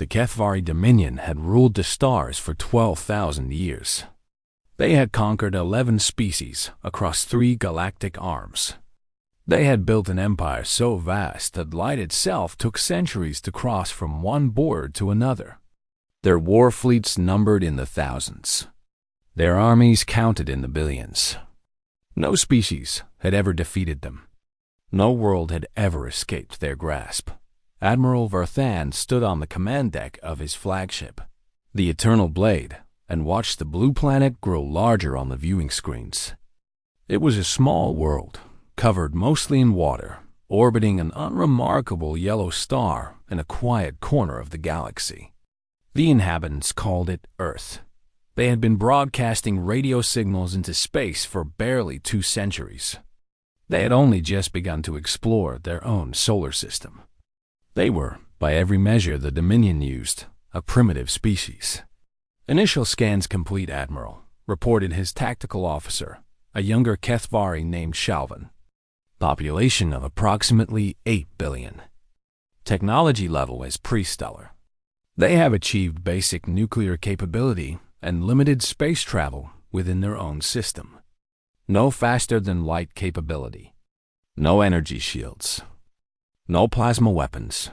The HFY Dominion had ruled the stars for 12,000 years. They had conquered 11 species across 3 galactic arms. They had built an empire so vast that light itself took centuries to cross from one border to another. Their war fleets numbered in the thousands. Their armies counted in the billions. No species had ever defeated them. No world had ever escaped their grasp. Admiral Verthan stood on the command deck of his flagship, the Eternal Blade, and watched the blue planet grow larger on the viewing screens. It was a small world, covered mostly in water, orbiting an unremarkable yellow star in a quiet corner of the galaxy. The inhabitants called it Earth. They had been broadcasting radio signals into space for barely 2 centuries. They had only just begun to explore their own solar system. They were, by every measure the Dominion used, a primitive species. Initial scans complete, Admiral, reported his tactical officer, a younger HFY named Shalvan. Population of approximately 8 billion. Technology level is pre-stellar. They have achieved basic nuclear capability and limited space travel within their own system. No faster-than-light capability. No energy shields. No plasma weapons.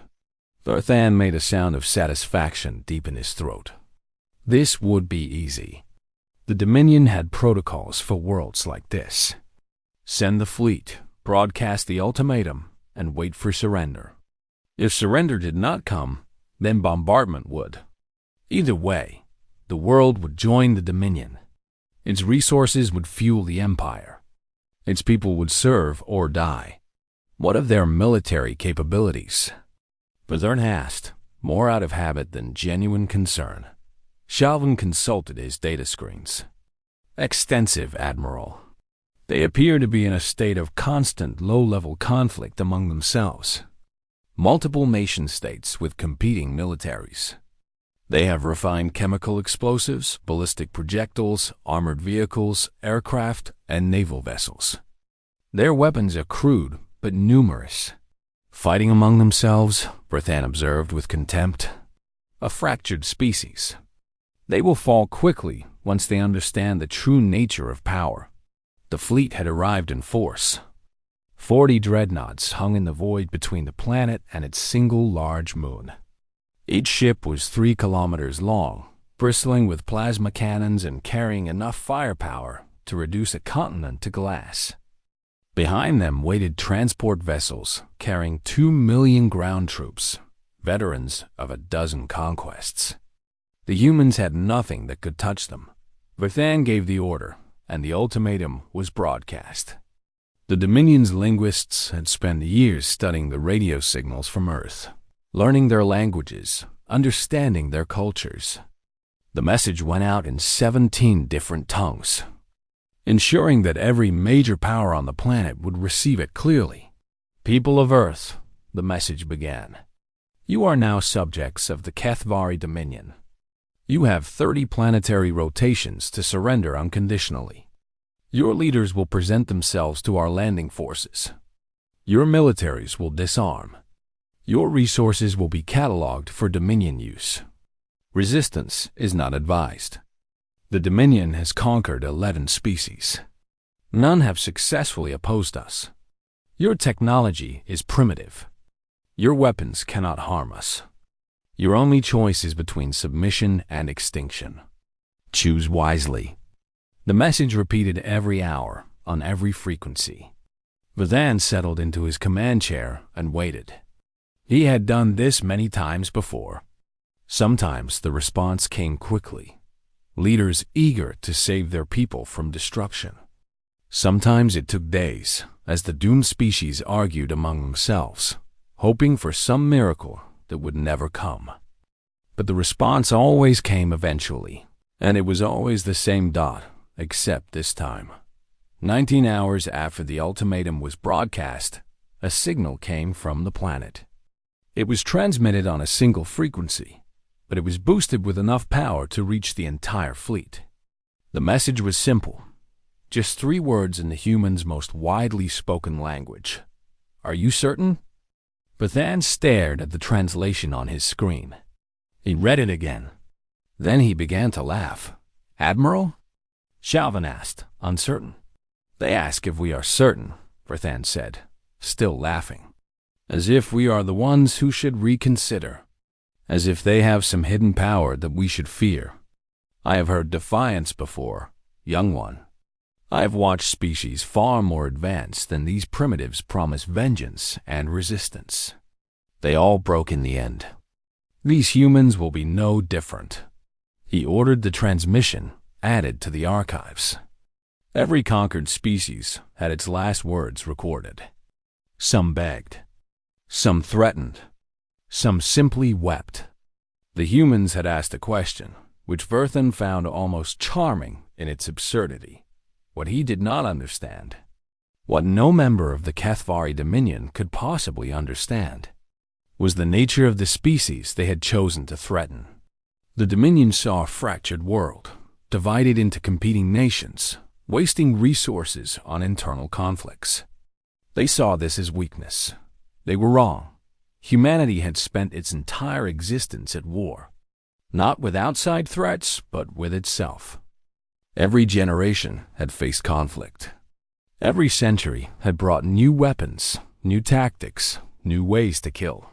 Verthan made a sound of satisfaction deep in his throat. This would be easy. The Dominion had protocols for worlds like this. Send the fleet, broadcast the ultimatum, and wait for surrender. If surrender did not come, then bombardment would. Either way, the world would join the Dominion. Its resources would fuel the Empire. Its people would serve or die. What of their military capabilities? Verthan asked, more out of habit than genuine concern. Shalvan consulted his data screens. Extensive, Admiral. They appear to be in a state of constant low-level conflict among themselves. Multiple nation-states with competing militaries. They have refined chemical explosives, ballistic projectiles, armored vehicles, aircraft, and naval vessels. Their weapons are crude but numerous. Fighting among themselves, Verthan observed with contempt. A fractured species. They will fall quickly once they understand the true nature of power. The fleet had arrived in force. 40 dreadnoughts hung in the void between the planet and its single large moon. Each ship was 3 kilometers long, bristling with plasma cannons and carrying enough firepower to reduce a continent to glass. Behind them waited transport vessels carrying 2 million ground troops, veterans of a dozen conquests. The humans had nothing that could touch them. Verthan gave the order, and the ultimatum was broadcast. The Dominion's linguists had spent years studying the radio signals from Earth, learning their languages, understanding their cultures. The message went out in 17 different tongues, ensuring that every major power on the planet would receive it clearly. People of Earth, the message began. You are now subjects of the HFY Dominion. You have 30 planetary rotations to surrender unconditionally. Your leaders will present themselves to our landing forces. Your militaries will disarm. Your resources will be cataloged for Dominion use. Resistance is not advised. The Dominion has conquered 11 species. None have successfully opposed us. Your technology is primitive. Your weapons cannot harm us. Your only choice is between submission and extinction. Choose wisely. The message repeated every hour, on every frequency. Verthan settled into his command chair and waited. He had done this many times before. Sometimes the response came quickly, leaders eager to save their people from destruction. Sometimes it took days, as the doomed species argued among themselves, hoping for some miracle that would never come. But the response always came eventually, and it was always the same dot, except this time. 19 hours after the ultimatum was broadcast, a signal came from the planet. It was transmitted on a single frequency, but it was boosted with enough power to reach the entire fleet. The message was simple, just 3 words in the humans' most widely spoken language. Are you certain? Verthan stared at the translation on his screen. He read it again. Then he began to laugh. "Admiral?" Chauvin asked, uncertain. "They ask if we are certain," Verthan said, still laughing. "As if we are the ones who should reconsider. As if they have some hidden power that we should fear. I have heard defiance before, young one. I have watched species far more advanced than these primitives promise vengeance and resistance. They all broke in the end. These humans will be no different." He ordered the transmission added to the archives. Every conquered species had its last words recorded. Some begged. Some threatened. Some simply wept. The humans had asked a question, which Verthan found almost charming in its absurdity. What he did not understand, what no member of the Kethvari Dominion could possibly understand, was the nature of the species they had chosen to threaten. The Dominion saw a fractured world, divided into competing nations, wasting resources on internal conflicts. They saw this as weakness. They were wrong. Humanity had spent its entire existence at war, not with outside threats, but with itself. Every generation had faced conflict. Every century had brought new weapons, new tactics, new ways to kill.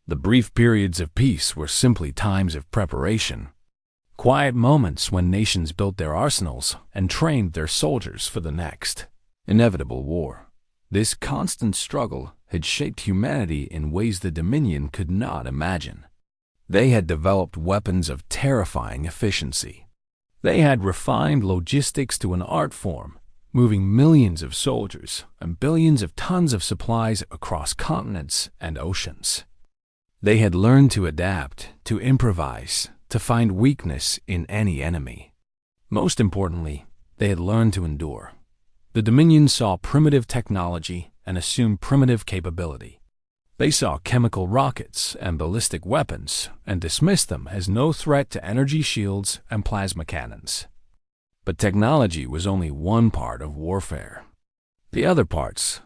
The brief periods of peace were simply times of preparation, quiet moments when nations built their arsenals and trained their soldiers for the next inevitable war. This constant struggle had shaped humanity in ways the Dominion could not imagine. They had developed weapons of terrifying efficiency. They had refined logistics to an art form, moving millions of soldiers and billions of tons of supplies across continents and oceans. They had learned to adapt, to improvise, to find weakness in any enemy. Most importantly, they had learned to endure. The Dominion saw primitive technology and assumed primitive capability. They saw chemical rockets and ballistic weapons and dismissed them as no threat to energy shields and plasma cannons. But technology was only one part of warfare. The other parts,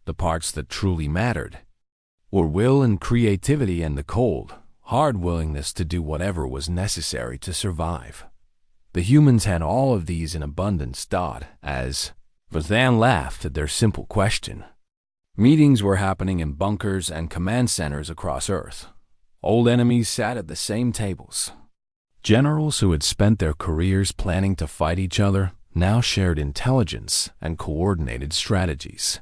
the parts that truly mattered, were will and creativity and the cold, hard willingness to do whatever was necessary to survive. The humans had all of these in abundance. As Verthan laughed at their simple question. Meetings were happening in bunkers and command centers across Earth. Old enemies sat at the same tables. Generals who had spent their careers planning to fight each other now shared intelligence and coordinated strategies.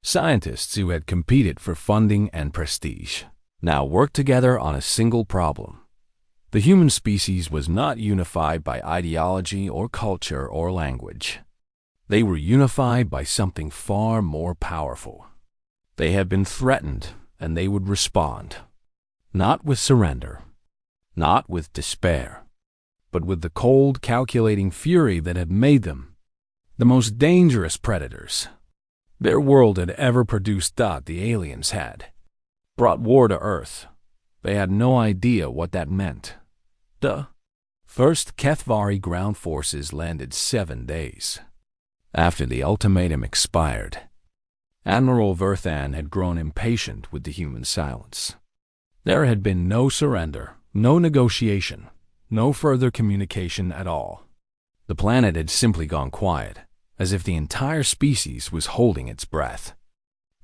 Scientists who had competed for funding and prestige now worked together on a single problem. The human species was not unified by ideology or culture or language. They were unified by something far more powerful. They had been threatened, and they would respond. Not with surrender, not with despair, but with the cold, calculating fury that had made them the most dangerous predators their world had ever produced. The aliens had brought war to Earth. They had no idea what that meant. The first Kethvari ground forces landed 7 days after the ultimatum expired. Admiral Verthan had grown impatient with the human silence. There had been no surrender, no negotiation, no further communication at all. The planet had simply gone quiet, as if the entire species was holding its breath.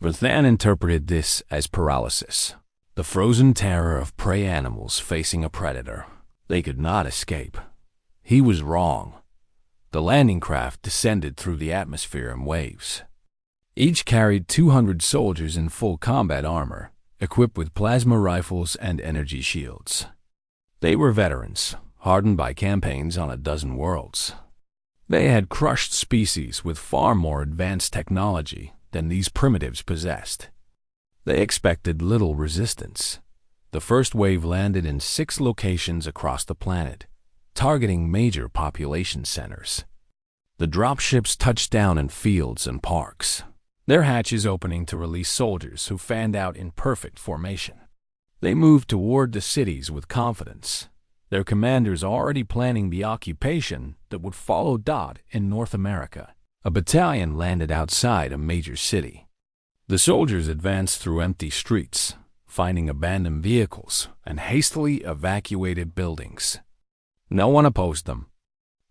Verthan interpreted this as paralysis, the frozen terror of prey animals facing a predator. They could not escape. He was wrong. The landing craft descended through the atmosphere in waves. Each carried 200 soldiers in full combat armor, equipped with plasma rifles and energy shields. They were veterans, hardened by campaigns on a dozen worlds. They had crushed species with far more advanced technology than these primitives possessed. They expected little resistance. The first wave landed in 6 locations across the planet, targeting major population centers. The dropships touched down in fields and parks, their hatches opening to release soldiers who fanned out in perfect formation. They moved toward the cities with confidence, their commanders already planning the occupation that would follow. In North America, a battalion landed outside a major city. The soldiers advanced through empty streets, finding abandoned vehicles, and hastily evacuated buildings. No one opposed them.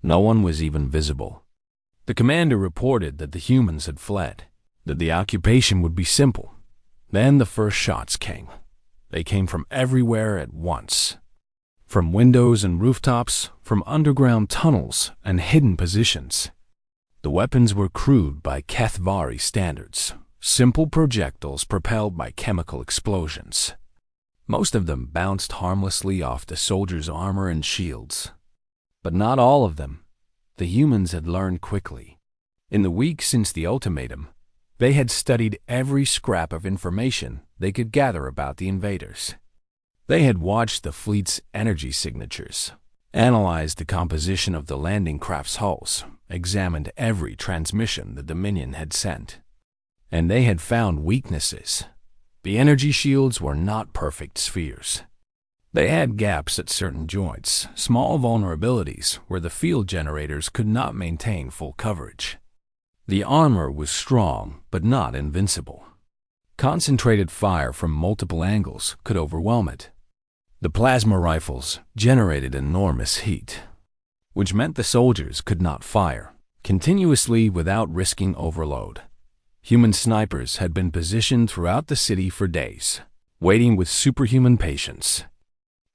No one was even visible. The commander reported that the humans had fled, that the occupation would be simple. Then the first shots came. They came from everywhere at once. From windows and rooftops, from underground tunnels and hidden positions. The weapons were crude by HFY standards, simple projectiles propelled by chemical explosions. Most of them bounced harmlessly off the soldiers' armor and shields. But not all of them. The humans had learned quickly. In the weeks since the ultimatum, they had studied every scrap of information they could gather about the invaders. They had watched the fleet's energy signatures, analyzed the composition of the landing craft's hulls, examined every transmission the Dominion had sent. And they had found weaknesses. The energy shields were not perfect spheres. They had gaps at certain joints, small vulnerabilities where the field generators could not maintain full coverage. The armor was strong, but not invincible. Concentrated fire from multiple angles could overwhelm it. The plasma rifles generated enormous heat, which meant the soldiers could not fire continuously without risking overload. Human snipers had been positioned throughout the city for days, waiting with superhuman patience.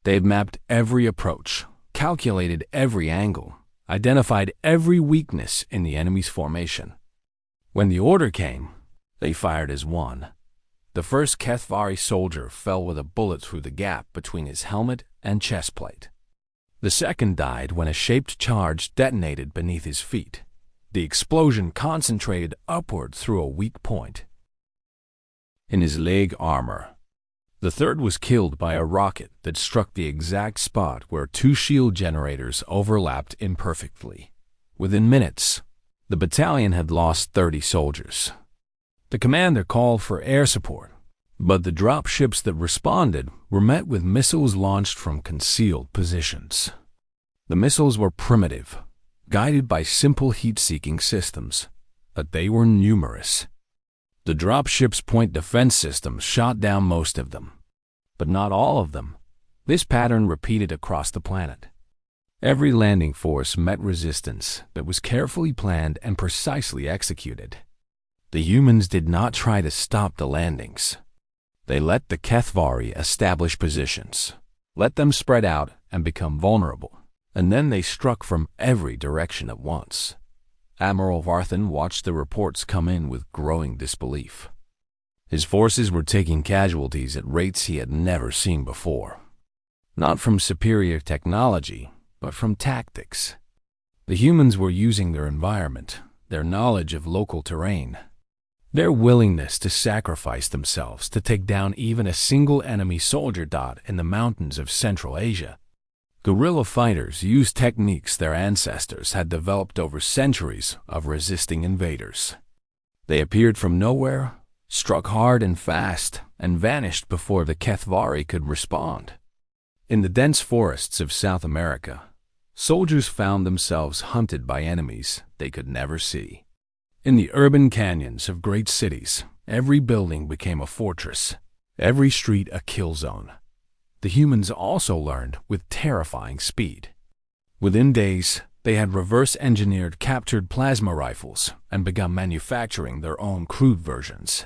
They had mapped every approach, calculated every angle, identified every weakness in the enemy's formation. When the order came, they fired as one. The first HFY soldier fell with a bullet through the gap between his helmet and chest plate. The second died when a shaped charge detonated beneath his feet. The explosion concentrated upward through a weak point in his leg armor. The third was killed by a rocket that struck the exact spot where two shield generators overlapped imperfectly. Within minutes, the battalion had lost 30 soldiers. The commander called for air support, but the drop ships that responded were met with missiles launched from concealed positions. The missiles were primitive, guided by simple heat-seeking systems, but they were numerous. The drop ships' point defense systems shot down most of them, but not all of them. This pattern repeated across the planet. Every landing force met resistance that was carefully planned and precisely executed. The humans did not try to stop the landings. They let the HFY establish positions, let them spread out and become vulnerable, and then they struck from every direction at once. Admiral Varthan watched the reports come in with growing disbelief. His forces were taking casualties at rates he had never seen before. Not from superior technology, but from tactics. The humans were using their environment, their knowledge of local terrain, their willingness to sacrifice themselves to take down even a single enemy soldier dot in the mountains of Central Asia. Guerrilla fighters used techniques their ancestors had developed over centuries of resisting invaders. They appeared from nowhere, struck hard and fast, and vanished before the HFY could respond. In the dense forests of South America, soldiers found themselves hunted by enemies they could never see. In the urban canyons of great cities, every building became a fortress, every street a kill zone. The humans also learned with terrifying speed. Within days, they had reverse-engineered captured plasma rifles and begun manufacturing their own crude versions.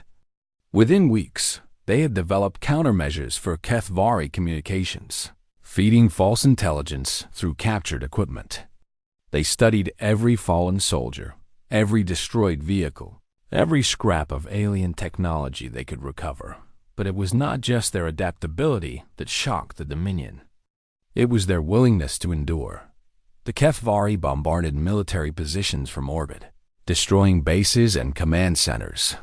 Within weeks, they had developed countermeasures for HFY communications, feeding false intelligence through captured equipment. They studied every fallen soldier, every destroyed vehicle, every scrap of alien technology they could recover. But it was not just their adaptability that shocked the Dominion. It was their willingness to endure. The HFY bombarded military positions from orbit, destroying bases and command centers.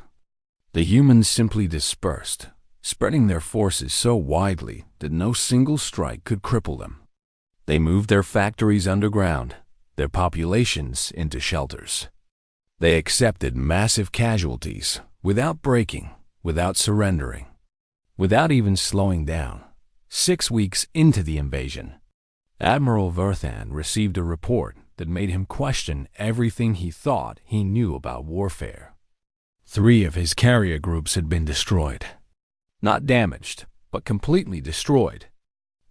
The humans simply dispersed, spreading their forces so widely that no single strike could cripple them. They moved their factories underground, their populations into shelters. They accepted massive casualties without breaking, without surrendering, without even slowing down. 6 weeks into the invasion, Admiral Varthan received a report that made him question everything he thought he knew about warfare. 3 of his carrier groups had been destroyed. Not damaged, but completely destroyed.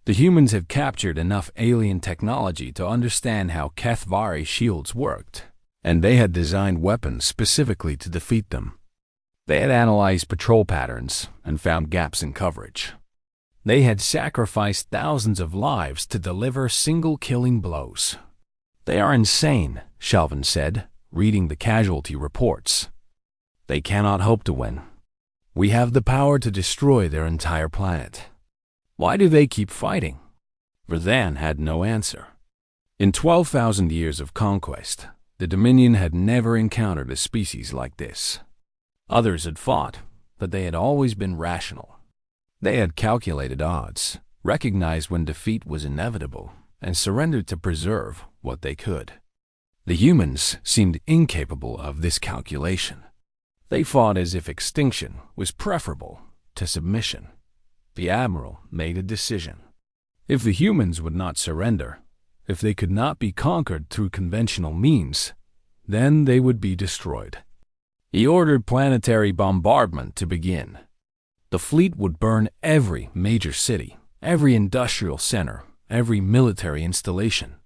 The humans had captured enough alien technology to understand how HFY shields worked, and they had designed weapons specifically to defeat them. They had analyzed patrol patterns and found gaps in coverage. They had sacrificed thousands of lives to deliver single killing blows. "They are insane," Shelvin said, reading the casualty reports. "They cannot hope to win. We have the power to destroy their entire planet. Why do they keep fighting?" Verdan had no answer. In 12,000 years of conquest, the Dominion had never encountered a species like this. Others had fought, but they had always been rational. They had calculated odds, recognized when defeat was inevitable, and surrendered to preserve what they could. The humans seemed incapable of this calculation. They fought as if extinction was preferable to submission. The Admiral made a decision. If the humans would not surrender, if they could not be conquered through conventional means, then they would be destroyed. He ordered planetary bombardment to begin. The fleet would burn every major city, every industrial center, every military installation.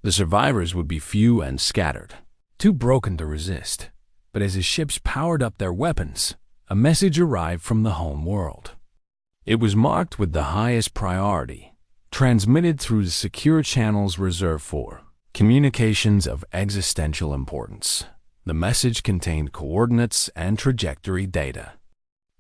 The survivors would be few and scattered, too broken to resist. But as his ships powered up their weapons, a message arrived from the home world. It was marked with the highest priority, transmitted through the secure channels reserved for communications of existential importance. The message contained coordinates and trajectory data.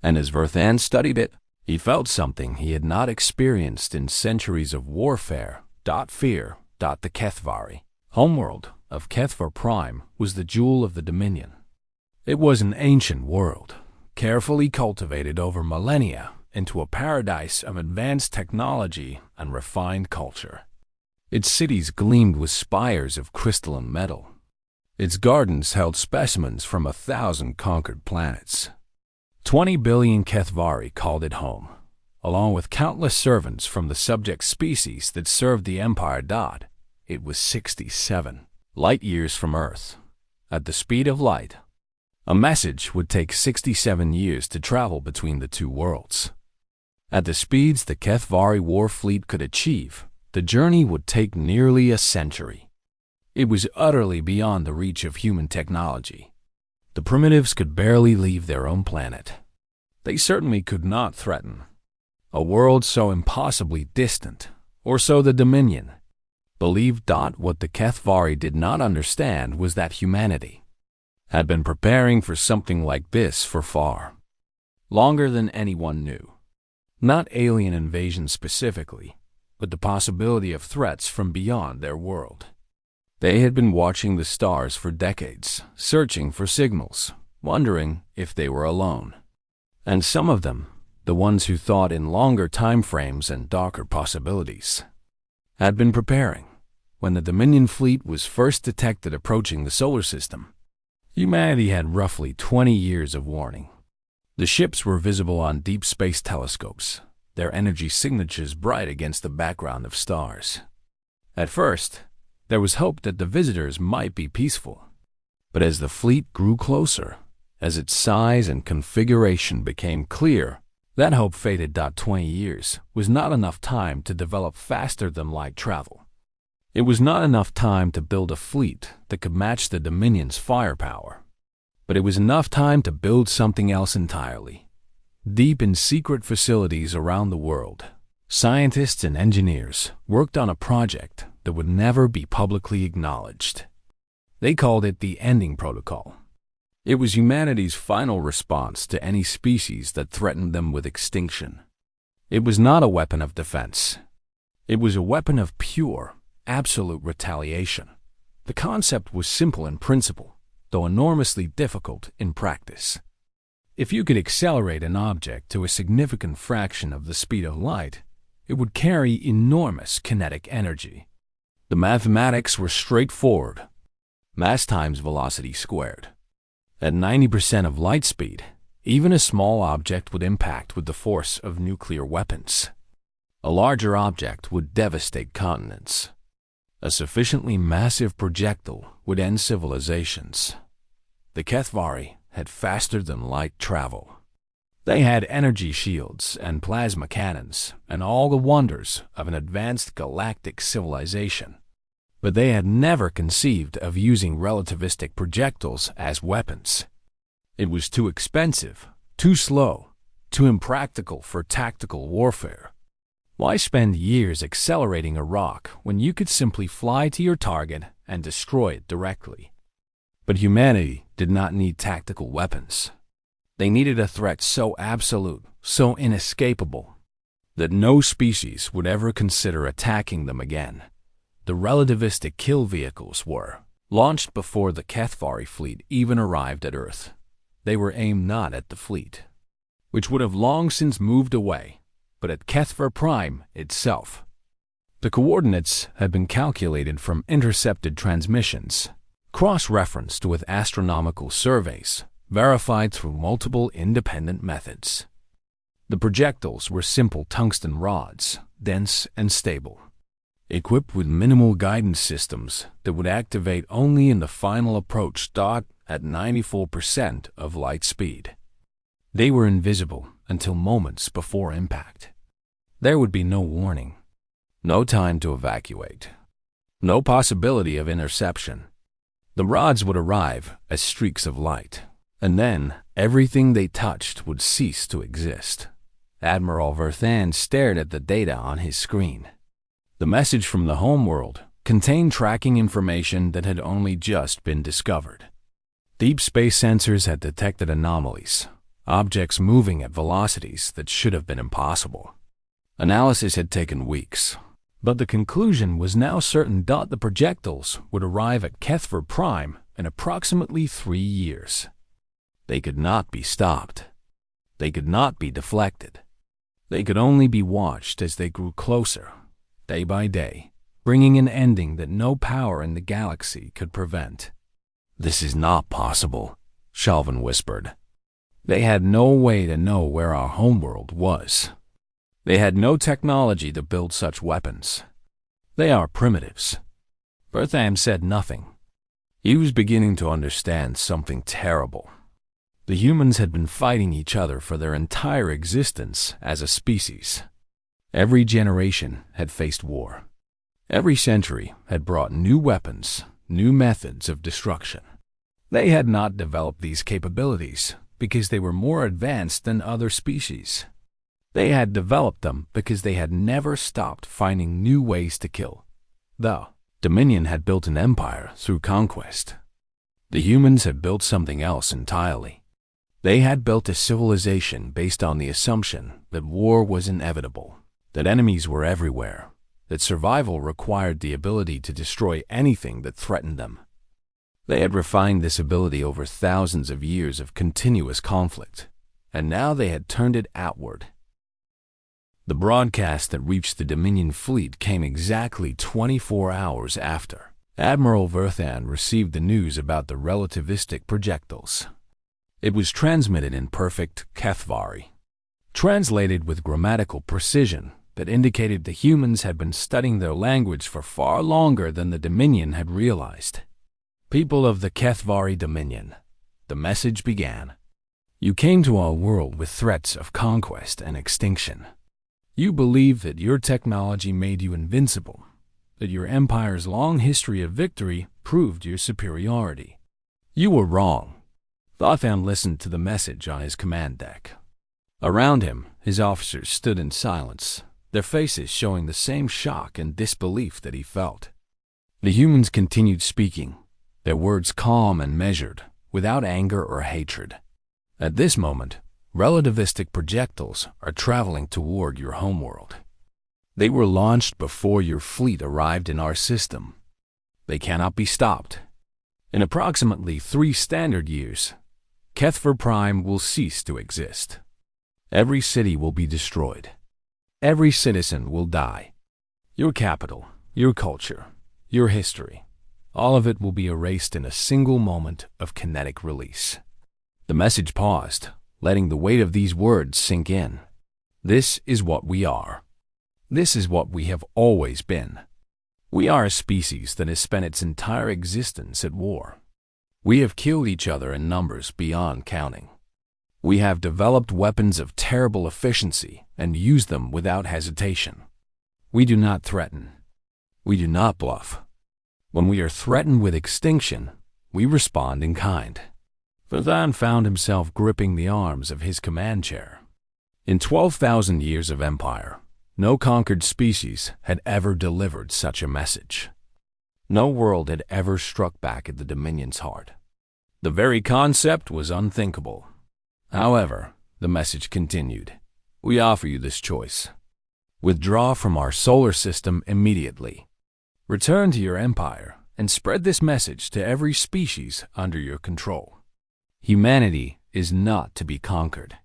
And as Verdan studied it, he felt something he had not experienced in centuries of warfare. Fear. The HFY homeworld of HFY Prime was the jewel of the Dominion. It was an ancient world, carefully cultivated over millennia into a paradise of advanced technology and refined culture. Its cities gleamed with spires of crystalline metal. Its gardens held specimens from 1,000 conquered planets. 20 billion HFY called it home, along with countless servants from the subject species that served the Empire. It was 67 light-years from Earth. At the speed of light, a message would take 67 years to travel between the two worlds. At the speeds the HFY War fleet could achieve, the journey would take nearly a century. It was utterly beyond the reach of human technology. The primitives could barely leave their own planet. They certainly could not threaten a world so impossibly distant, or so the Dominion believed. What the HFY did not understand was that humanity had been preparing for something like this for far longer than anyone knew. Not alien invasion specifically, but the possibility of threats from beyond their world. They had been watching the stars for decades, searching for signals, wondering if they were alone. And some of them, the ones who thought in longer time frames and darker possibilities, had been preparing. When the Dominion fleet was first detected approaching the solar system, humanity had roughly 20 years of warning. The ships were visible on deep space telescopes, their energy signatures bright against the background of stars. At first, there was hope that the visitors might be peaceful. But as the fleet grew closer, as its size and configuration became clear, that hope faded. 20 years was not enough time to develop faster-than-light travel. It was not enough time to build a fleet that could match the Dominion's firepower. But it was enough time to build something else entirely. Deep in secret facilities around the world, scientists and engineers worked on a project that would never be publicly acknowledged. They called it the Ending Protocol. It was humanity's final response to any species that threatened them with extinction. It was not a weapon of defense. It was a weapon of pure, absolute retaliation. The concept was simple in principle, though enormously difficult in practice. If you could accelerate an object to a significant fraction of the speed of light, it would carry enormous kinetic energy. The mathematics were straightforward. Mass times velocity squared. At 90% of light speed, even a small object would impact with the force of nuclear weapons. A larger object would devastate continents. A sufficiently massive projectile would end civilizations. The HFY had faster-than-light travel. They had energy shields and plasma cannons and all the wonders of an advanced galactic civilization. But they had never conceived of using relativistic projectiles as weapons. It was too expensive, too slow, too impractical for tactical warfare. Why spend years accelerating a rock when you could simply fly to your target and destroy it directly? But humanity did not need tactical weapons. They needed a threat so absolute, so inescapable, that no species would ever consider attacking them again. The relativistic kill vehicles were launched before the HFY fleet even arrived at Earth. They were aimed not at the fleet, which would have long since moved away, but at HFY Prime itself. The coordinates had been calculated from intercepted transmissions, cross-referenced with astronomical surveys, verified through multiple independent methods. The projectiles were simple tungsten rods, dense and stable, equipped with minimal guidance systems that would activate only in the final approach dot at 94% of light speed. They were invisible until moments before impact. There would be no warning, no time to evacuate, no possibility of interception. The rods would arrive as streaks of light, and then everything they touched would cease to exist. Admiral Verthan stared at the data on his screen. The message from the homeworld contained tracking information that had only just been discovered. Deep space sensors had detected anomalies, objects moving at velocities that should have been impossible. Analysis had taken weeks, but the conclusion was now certain. The projectiles would arrive at HFY Prime in approximately 3 years. They could not be stopped. They could not be deflected. They could only be watched as they grew closer, day by day, bringing an ending that no power in the galaxy could prevent. "This is not possible," Shalvin whispered. They had no way to know where our homeworld was. They had no technology to build such weapons. They are primitives. Bertham said nothing. He was beginning to understand something terrible. The humans had been fighting each other for their entire existence as a species. Every generation had faced war. Every century had brought new weapons, new methods of destruction. They had not developed these capabilities because they were more advanced than other species. They had developed them because they had never stopped finding new ways to kill. The Dominion had built an empire through conquest. The humans had built something else entirely. They had built a civilization based on the assumption that war was inevitable, that enemies were everywhere, that survival required the ability to destroy anything that threatened them. They had refined this ability over thousands of years of continuous conflict, and now they had turned it outward. The broadcast that reached the Dominion fleet came exactly 24 hours after Admiral Verthan received the news about the relativistic projectiles. It was transmitted in perfect HFY, translated with grammatical precision that indicated the humans had been studying their language for far longer than the Dominion had realized. "People of the HFY Dominion," the message began. "You came to our world with threats of conquest and extinction. You believed that your technology made you invincible, that your empire's long history of victory proved your superiority. You were wrong." Thothan listened to the message on his command deck. Around him, his officers stood in silence, their faces showing the same shock and disbelief that he felt. The humans continued speaking, their words calm and measured, without anger or hatred. "At this moment, relativistic projectiles are traveling toward your homeworld. They were launched before your fleet arrived in our system. They cannot be stopped. In approximately 3 standard years, HFY Prime will cease to exist. Every city will be destroyed. Every citizen will die. Your capital, your culture, your history, all of it will be erased in a single moment of kinetic release." The message paused, letting the weight of these words sink in. This is what we are. This is what we have always been. We are a species that has spent its entire existence at war. We have killed each other in numbers beyond counting. We have developed weapons of terrible efficiency and use them without hesitation. We do not threaten. We do not bluff. When we are threatened with extinction, we respond in kind." Varthan found himself gripping the arms of his command chair. In 12,000 years of empire, no conquered species had ever delivered such a message. No world had ever struck back at the Dominion's heart. The very concept was unthinkable. However, the message continued. "We offer you this choice. Withdraw from our solar system immediately. Return to your empire and spread this message to every species under your control. Humanity is not to be conquered.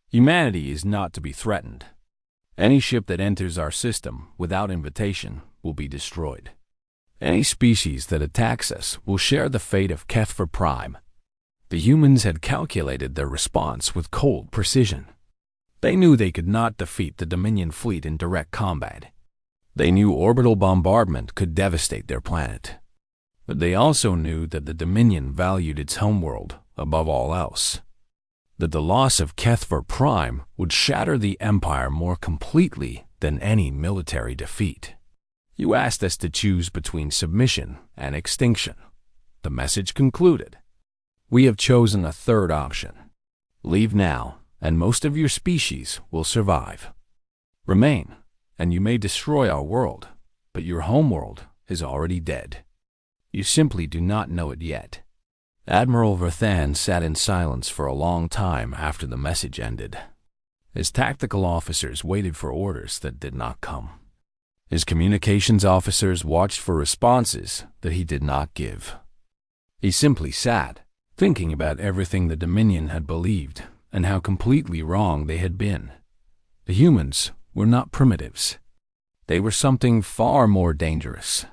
Humanity is not to be threatened. Any ship that enters our system without invitation will be destroyed. Any species that attacks us will share the fate of HFY Prime." The humans had calculated their response with cold precision. They knew they could not defeat the Dominion fleet in direct combat. They knew orbital bombardment could devastate their planet. But they also knew that the Dominion valued its homeworld above all else. That the loss of HFY Prime would shatter the Empire more completely than any military defeat. "You asked us to choose between submission and extinction," the message concluded. "We have chosen a third option. Leave now, and most of your species will survive. Remain, and you may destroy our world, but your homeworld is already dead. You simply do not know it yet." Admiral Varthan sat in silence for a long time after the message ended. His tactical officers waited for orders that did not come. His communications officers watched for responses that he did not give. He simply sat, thinking about everything the Dominion had believed and how completely wrong they had been. The humans were not primitives. They were something far more dangerous.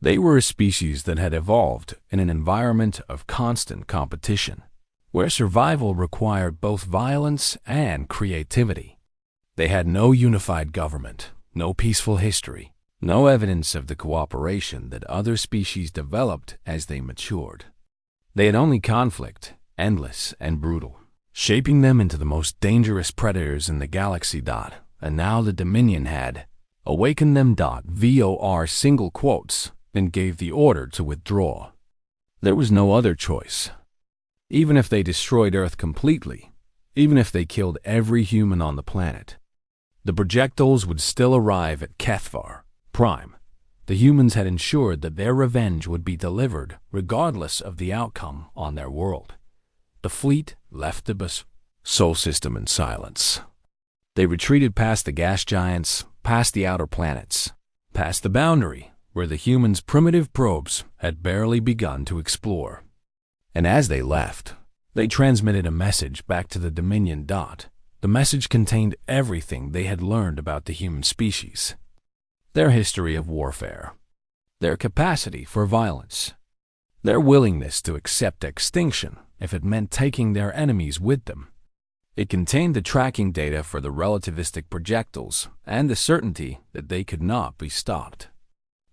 They were a species that had evolved in an environment of constant competition, where survival required both violence and creativity. They had no unified government, no peaceful history, no evidence of the cooperation that other species developed as they matured. They had only conflict, endless and brutal, shaping them into the most dangerous predators in the galaxy. And now the Dominion had awakened them. VOR single quotes, and gave the order to withdraw. There was no other choice. Even if they destroyed Earth completely, even if they killed every human on the planet, the projectiles would still arrive at HFY Prime. The humans had ensured that their revenge would be delivered regardless of the outcome on their world. The fleet left the Sol system in silence. They retreated past the gas giants, past the outer planets, past the boundary where the humans' primitive probes had barely begun to explore. And as they left, they transmitted a message back to the Dominion. The message contained everything they had learned about the human species. Their history of warfare, their capacity for violence, their willingness to accept extinction if it meant taking their enemies with them. It contained the tracking data for the relativistic projectiles and the certainty that they could not be stopped.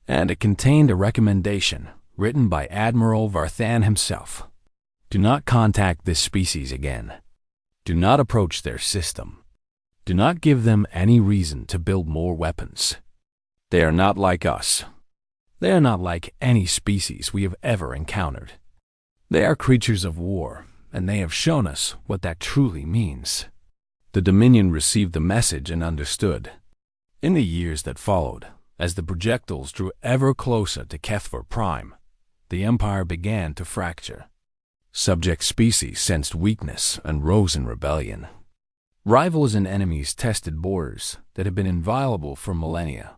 And it contained a recommendation written by Admiral Varthan himself. Do not contact this species again. Do not approach their system. Do not give them any reason to build more weapons. They are not like us. They are not like any species we have ever encountered. They are creatures of war, and they have shown us what that truly means. The Dominion received the message and understood. In the years that followed, as the projectiles drew ever closer to HFY Prime, the Empire began to fracture. Subject species sensed weakness and rose in rebellion. Rivals and enemies tested borders that had been inviolable for millennia.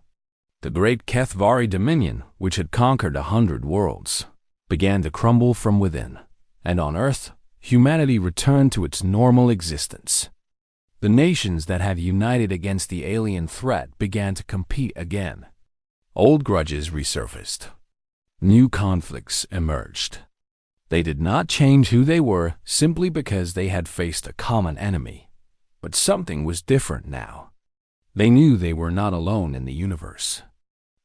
The great HFY Dominion, which had conquered 100 worlds, began to crumble from within, and on Earth, humanity returned to its normal existence. The nations that had united against the alien threat began to compete again. Old grudges resurfaced. New conflicts emerged. They did not change who they were simply because they had faced a common enemy. But something was different now. They knew they were not alone in the universe.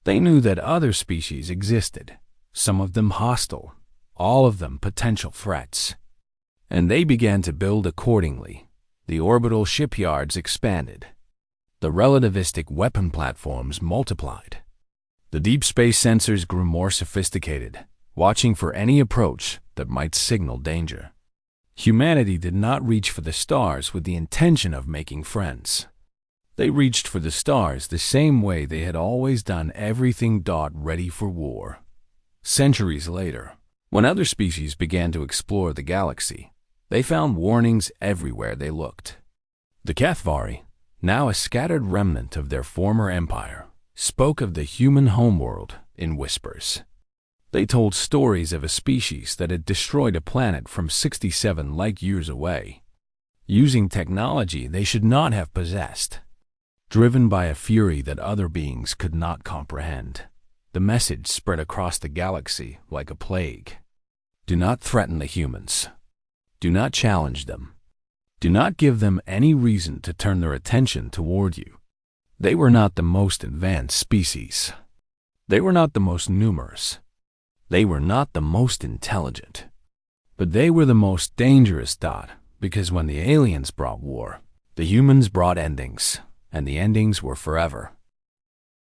They knew that other species existed, some of them hostile, all of them potential threats. and they began to build accordingly. The orbital shipyards expanded. The relativistic weapon platforms multiplied. The deep space sensors grew more sophisticated, watching for any approach that might signal danger. Humanity did not reach for the stars with the intention of making friends. They reached for the stars the same way they had always done everything ready for war. Centuries later, when other species began to explore the galaxy, they found warnings everywhere they looked. The Cathvari, now a scattered remnant of their former empire, spoke of the human homeworld in whispers. They told stories of a species that had destroyed a planet from 67 light-years away, using technology they should not have possessed. Driven by a fury that other beings could not comprehend, the message spread across the galaxy like a plague. Do not threaten the humans. Do not challenge them. Do not give them any reason to turn their attention toward you. They were not the most advanced species. They were not the most numerous. They were not the most intelligent. But they were the most dangerous, because when the aliens brought war, the humans brought endings, and the endings were forever.